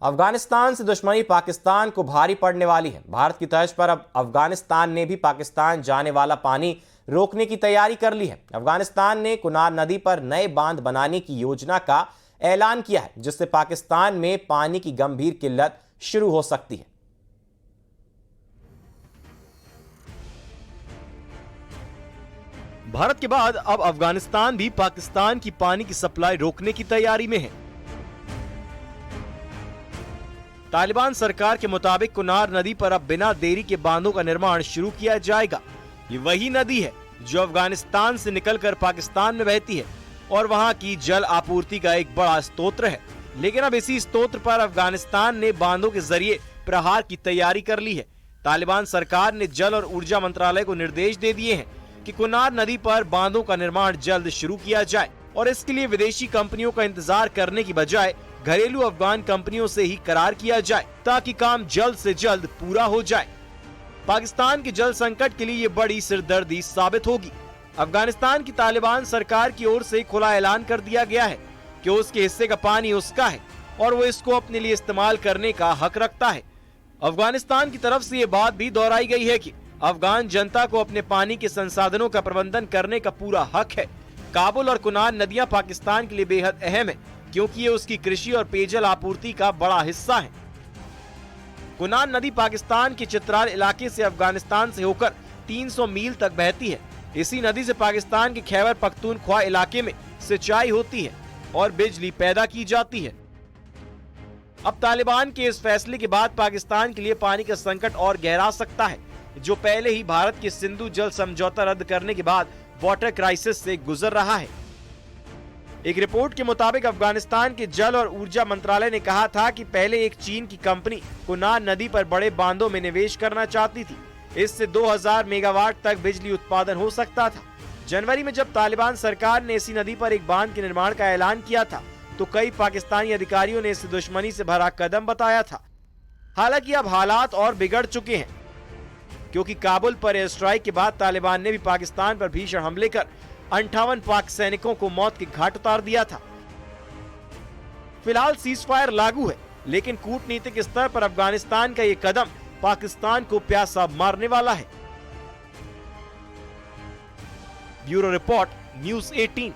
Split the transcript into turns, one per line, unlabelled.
अफगानिस्तान से दुश्मनी पाकिस्तान को भारी पड़ने वाली है। भारत की तर्ज पर अब अफगानिस्तान ने भी पाकिस्तान जाने वाला पानी रोकने की तैयारी कर ली है। अफगानिस्तान ने कुनार नदी पर नए बांध बनाने की योजना का ऐलान किया है, जिससे पाकिस्तान में पानी की गंभीर किल्लत शुरू हो सकती है। भारत के बाद अब अफगानिस्तान भी पाकिस्तान की पानी की सप्लाई रोकने की तैयारी में है। तालिबान सरकार के मुताबिक कुनार नदी पर अब बिना देरी के बांधों का निर्माण शुरू किया जाएगा। ये वही नदी है जो अफगानिस्तान से निकलकर पाकिस्तान में बहती है और वहां की जल आपूर्ति का एक बड़ा स्रोत है। लेकिन अब इसी स्रोत पर अफगानिस्तान ने बांधों के जरिए प्रहार की तैयारी कर ली है। तालिबान सरकार ने जल और ऊर्जा मंत्रालय को निर्देश दे दिए हैं कि कुनार नदी पर बांधों का निर्माण जल्द शुरू किया जाए और इसके लिए विदेशी कंपनियों का इंतजार करने की बजाय घरेलू अफगान कंपनियों से ही करार किया जाए, ताकि काम जल्द से जल्द पूरा हो जाए। पाकिस्तान के जल संकट के लिए ये बड़ी सिरदर्दी साबित होगी। अफगानिस्तान की तालिबान सरकार की ओर से खुला ऐलान कर दिया गया है कि उसके हिस्से का पानी उसका है और वो इसको अपने लिए इस्तेमाल करने का हक रखता है। अफगानिस्तान की तरफ से ये बात भी दोहराई गई है कि अफगान जनता को अपने पानी के संसाधनों का प्रबंधन करने का पूरा हक है। काबुल और कुनार नदियां पाकिस्तान के लिए बेहद अहम है, क्योंकि ये उसकी कृषि और पेयजल आपूर्ति का बड़ा हिस्सा है। कुनार नदी पाकिस्तान के चित्राल इलाके से अफगानिस्तान से होकर 300 मील तक बहती है। इसी नदी से पाकिस्तान के खैबर पख्तूनख्वा इलाके में सिंचाई होती है और बिजली पैदा की जाती है। अब तालिबान के इस फैसले के बाद पाकिस्तान के लिए पानी का संकट और गहरा सकता है, जो पहले ही भारत के सिंधु जल समझौता रद्द करने के बाद वाटर क्राइसिस से गुजर रहा है। एक रिपोर्ट के मुताबिक अफगानिस्तान के जल और ऊर्जा मंत्रालय ने कहा था कि पहले एक चीन की कंपनी कुनार नदी पर बड़े बांधों में निवेश करना चाहती थी। इससे 2000 मेगावाट तक बिजली उत्पादन हो सकता था। जनवरी में जब तालिबान सरकार ने इसी नदी पर एक बांध के निर्माण का ऐलान किया था, तो कई पाकिस्तानी अधिकारियों ने इसे दुश्मनी से भरा कदम बताया था। हालांकि अब हालात और बिगड़ चुके हैं, क्योंकि काबुल पर एयर स्ट्राइक के बाद तालिबान ने भी पाकिस्तान पर भीषण हमले कर 58 पाक सैनिकों को मौत के घाट उतार दिया था। फिलहाल सीजफायर लागू है, लेकिन कूटनीतिक स्तर पर अफगानिस्तान का ये कदम पाकिस्तान को प्यासा मारने वाला है। Bureau report, news 18।